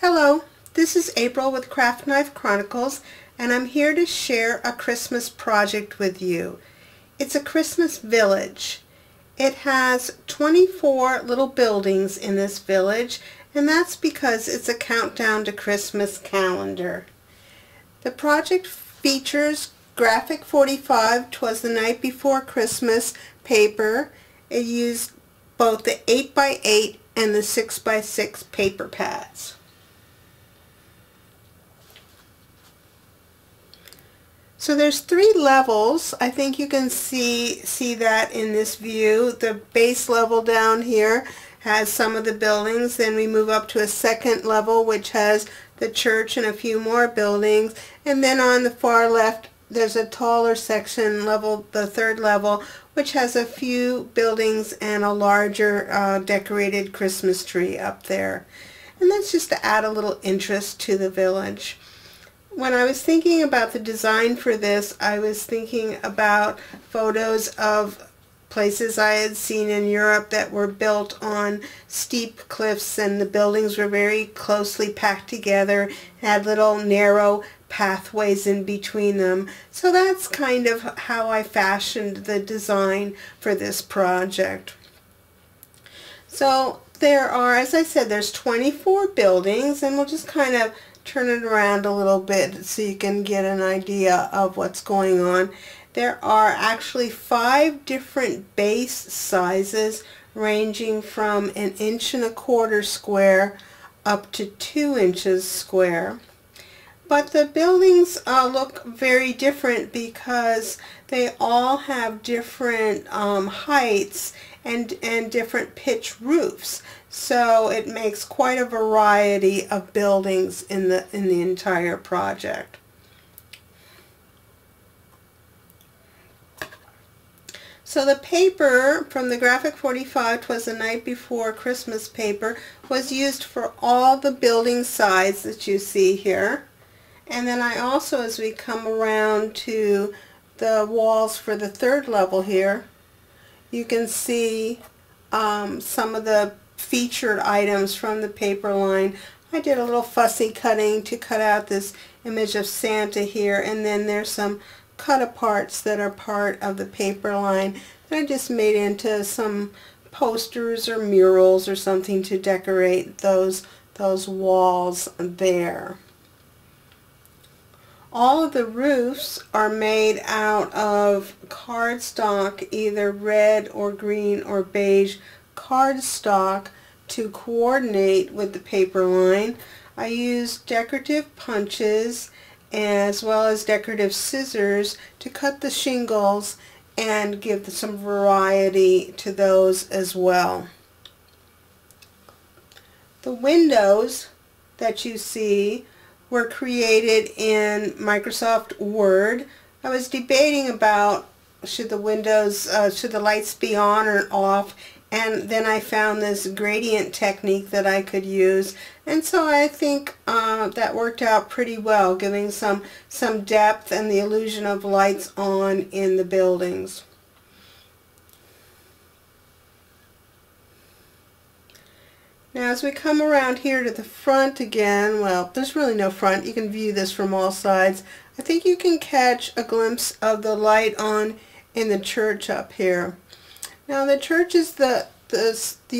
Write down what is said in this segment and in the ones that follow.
Hello, this is April with Craft Knife Chronicles, and I'm here to share a Christmas project with you. It's a Christmas village. It has 24 little buildings in this village, and that's because it's a countdown to Christmas calendar. The project features Graphic 45, 'Twas the Night Before Christmas paper. It used both the 8x8 and the 6x6 paper pads. So there's 3 levels. I think you can see that in this view. The base level down here has some of the buildings. Then we move up to a second level which has the church and a few more buildings. And then on the far left there's a taller section, the third level, which has a few buildings and a larger decorated Christmas tree up there. And that's just to add a little interest to the village. When I was thinking about the design for this, I was thinking about photos of places I had seen in Europe that were built on steep cliffs, and the buildings were very closely packed together, had little narrow pathways in between them. So that's kind of how I fashioned the design for this project. So there are, as I said, there's 24 buildings, and we'll just kind of turn it around a little bit so you can get an idea of what's going on. There are actually 5 different base sizes ranging from 1.25 inches square up to 2 inches square. But the buildings look very different because they all have different heights and different pitch roofs. So it makes quite a variety of buildings in the entire project. So the paper from the Graphic 45, 'Twas the Night Before Christmas paper, was used for all the building sides that you see here. And then I also, as we come around to the walls for the third level here, you can see some of the featured items from the paper line. I did a little fussy cutting to cut out this image of Santa here, and then there's some cut-aparts that are part of the paper line that I just made into some posters or murals or something to decorate those walls there. All of the roofs are made out of cardstock, either red or green or beige cardstock, to coordinate with the paper line. I used decorative punches as well as decorative scissors to cut the shingles and give some variety to those as well. The windows that you see were created in Microsoft Word. I was debating about should the lights be on or off, and then I found this gradient technique that I could use, and so I think that worked out pretty well, giving some depth and the illusion of lights on in the buildings. Now as we come around here to the front again, well, there's really no front. You can view this from all sides. I think you can catch a glimpse of the light on in the church up here. Now the church is the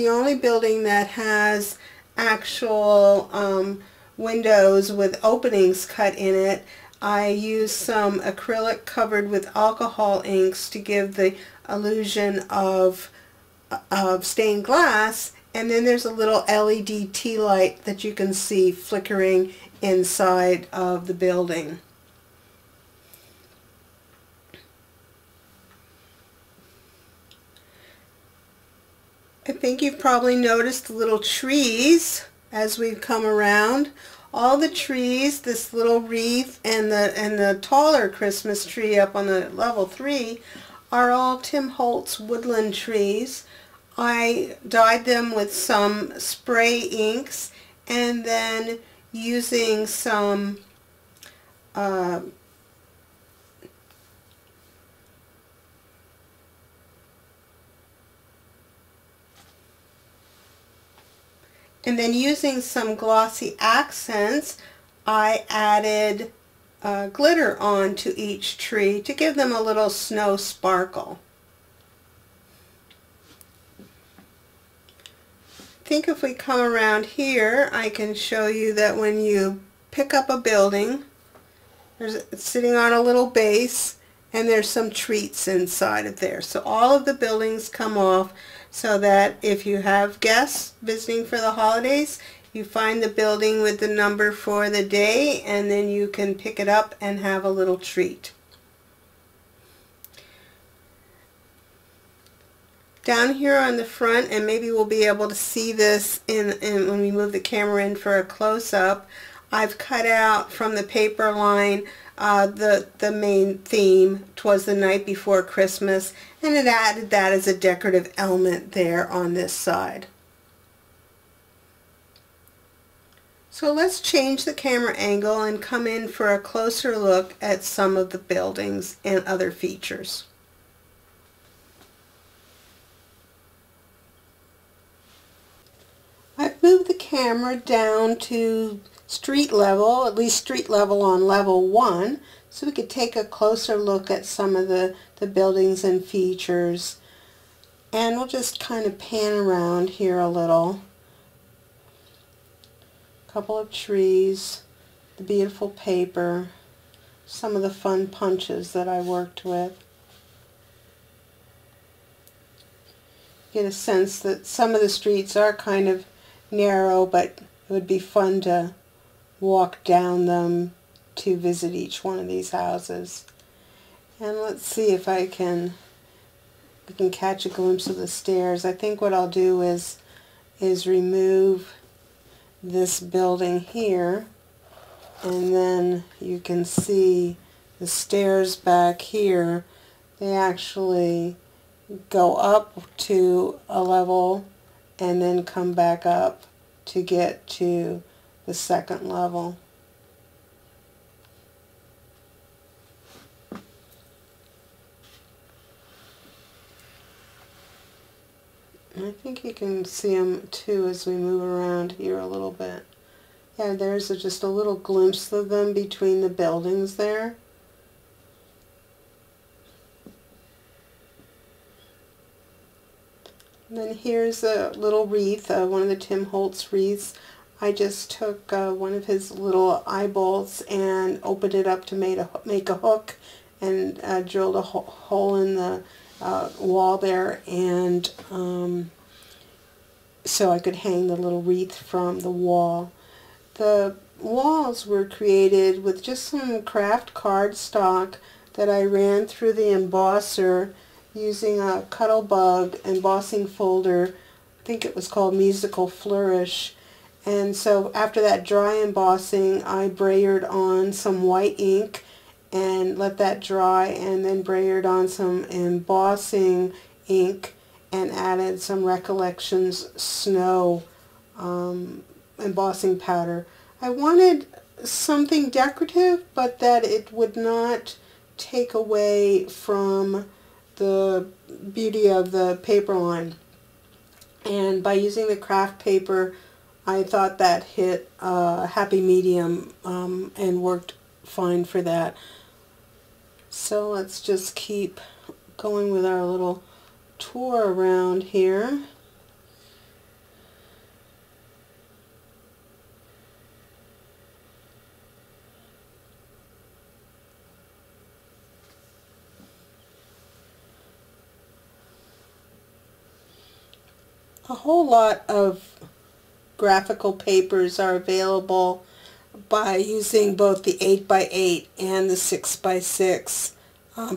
only building that has actual windows with openings cut in it. I used some acrylic covered with alcohol inks to give the illusion of stained glass. And then there's a little LED tea light that you can see flickering inside of the building. I think you've probably noticed the little trees as we've come around. All the trees, this little wreath and the taller Christmas tree up on the level 3 are all Tim Holtz woodland trees. I dyed them with some spray inks, and then using some And then using some glossy accents, I added glitter onto each tree to give them a little snow sparkle. I think if we come around here, I can show you that when you pick up a building, it's sitting on a little base, and there's some treats inside of there. So all of the buildings come off so that if you have guests visiting for the holidays, you find the building with the number for the day, and then you can pick it up and have a little treat. Down here on the front, and maybe we'll be able to see this in when we move the camera in for a close-up, I've cut out from the paper line the main theme, "'Twas the Night Before Christmas," and it added that as a decorative element there on this side. So let's change the camera angle and come in for a closer look at some of the buildings and other features. I've moved the camera down to street level, at least street level on level 1, so we could take a closer look at some of the buildings and features. And we'll just kind of pan around here a little. A couple of trees, the beautiful paper, some of the fun punches that I worked with. Get a sense that some of the streets are kind of narrow, but it would be fun to walk down them to visit each one of these houses. And let's see if we can catch a glimpse of the stairs. I think what I'll do is remove this building here, and then you can see the stairs back here. They actually go up to a level and then come back up to get to the second level. I think you can see them too as we move around here a little bit. Yeah, there's just a little glimpse of them between the buildings there. And then here's a little wreath, one of the Tim Holtz wreaths. I just took one of his little eyeballs and opened it up to make a hook, and drilled a hole in the wall there, and so I could hang the little wreath from the wall. The walls were created with just some craft cardstock that I ran through the embosser using a Cuttlebug embossing folder. I think it was called Musical Flourish. And so after that dry embossing, I brayered on some white ink and let that dry, and then brayered on some embossing ink and added some Recollections Snow embossing powder. I wanted something decorative, but that it would not take away from the beauty of the paper line. And by using the craft paper, I thought that hit a happy medium and worked fine for that. So let's just keep going with our little tour around here. A whole lot of graphical papers are available by using both the 8x8 and the 6x6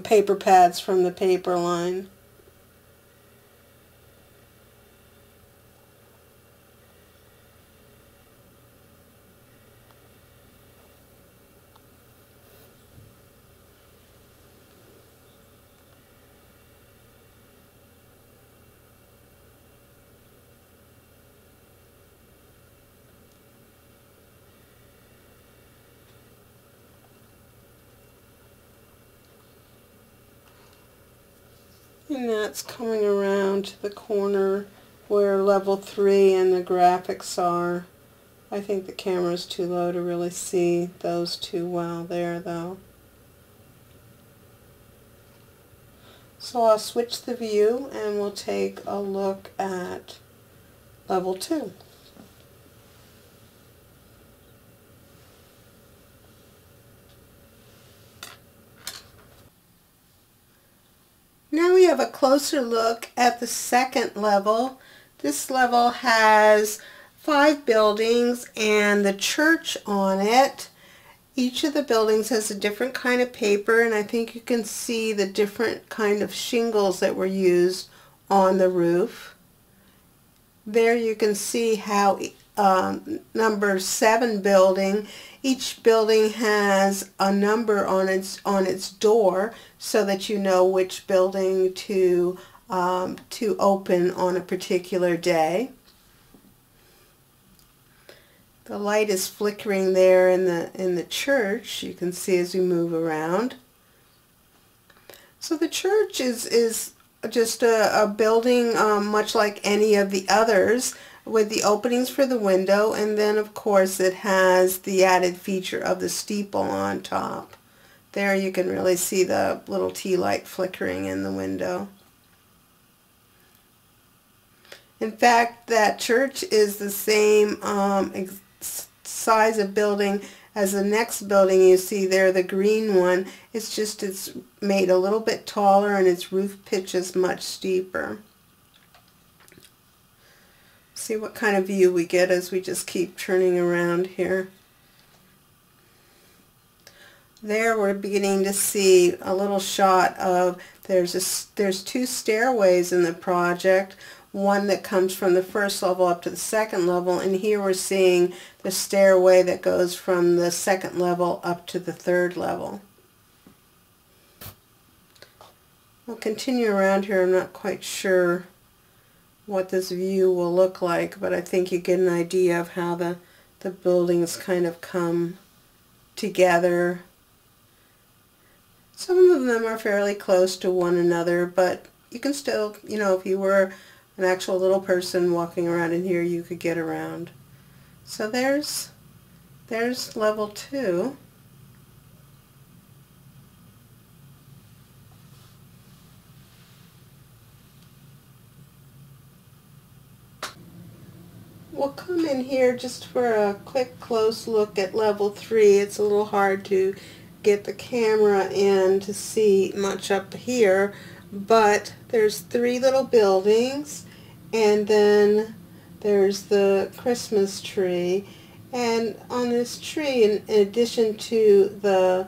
paper pads from the paper line. And that's coming around to the corner where level 3 and the graphics are. I think the camera's too low to really see those too well there though. So I'll switch the view and we'll take a look at level 2. Now we have a closer look at the second level. This level has 5 buildings and the church on it. Each of the buildings has a different kind of paper, and I think you can see the different kind of shingles that were used on the roof. There you can see how number 7 building, each building has a number on its door so that you know which building to open on a particular day. The light is flickering there in the church, you can see as we move around. So the church is just a building much like any of the others, with the openings for the window, and then of course it has the added feature of the steeple on top. There you can really see the little tea light flickering in the window. In fact, that church is the same size of building as the next building you see there, the green one. It's just it's made a little bit taller and its roof pitch is much steeper. See what kind of view we get as we just keep turning around here. There we're beginning to see a little shot of there's 2 stairways in the project. One that comes from the first level up to the second level, and here we're seeing the stairway that goes from the second level up to the third level. We'll continue around here. I'm not quite sure what this view will look like, but I think you get an idea of how the buildings kind of come together. Some of them are fairly close to one another, but you can still, you know, if you were an actual little person walking around in here, you could get around. So there's level 2. We'll come in here just for a quick close look at level 3. It's a little hard to get the camera in to see much up here, but there's 3 little buildings, and then there's the Christmas tree. And on this tree, in addition to the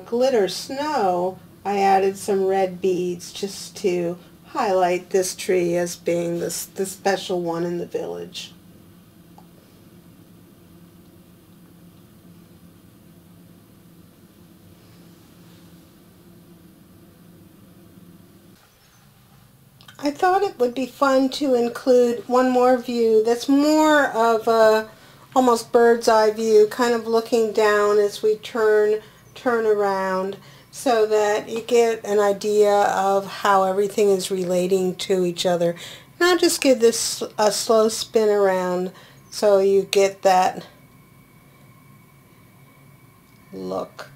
glitter snow, I added some red beads just to highlight this tree as being the special one in the village. I thought it would be fun to include one more view that's more of a almost bird's eye view, kind of looking down as we turn around, so that you get an idea of how everything is relating to each other. And I'll just give this a slow spin around so you get that look.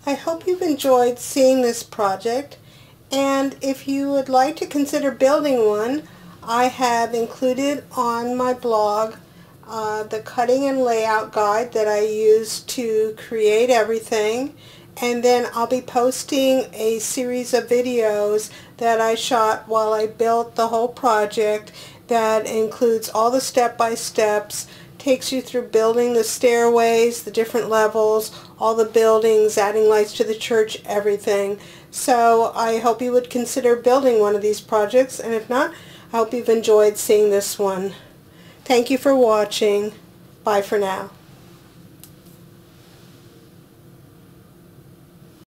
I hope you've enjoyed seeing this project, and if you would like to consider building one, I have included on my blog the cutting and layout guide that I used to create everything, and then I'll be posting a series of videos that I shot while I built the whole project that includes all the step-by-steps, takes you through building the stairways, the different levels, all the buildings, adding lights to the church, everything. So I hope you would consider building one of these projects, and if not, I hope you've enjoyed seeing this one. Thank you for watching. Bye for now.